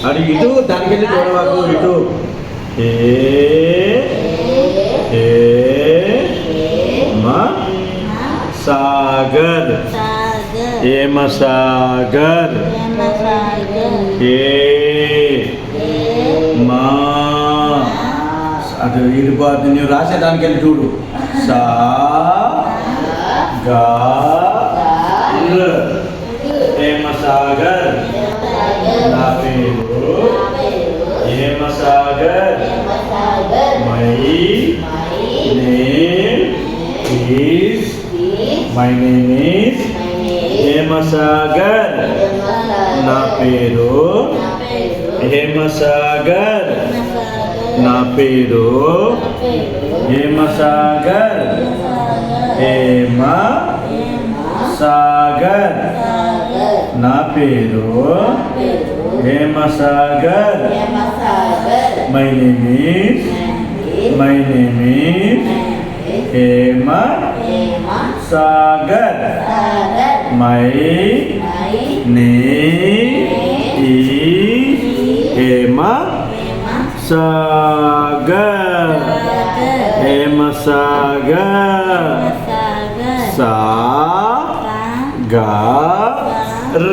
అది ఇటు దానికి వెళ్ళి చూడవాకు ఇటు ఏ మా సాగర్ ఏమ సాగర్ ఏ మా అది ఇడిపోతుంది నువ్వు రాసేదానికి వెళ్ళి చూడు సా గా ఏమ సాగర్ నా పేరు ఏమ Sagar my name is my name is ఏమ సాగర్ నా పేరు ఏమ సాగర్ నా పేరు ఏమ సాగర్ ఏమ సాగర్ నా పేరు ఏమ సాగర్ మై నేమ్ ఈజ్ ఏమ సాగర్ మై నేమ్ ఈజ్ ఏమ సాగర్ ఏమ సాగర్ సా గా ర్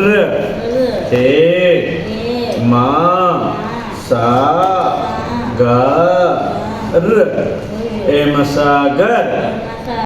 ఏ మా సా గా ర్ ఏమ సాగర్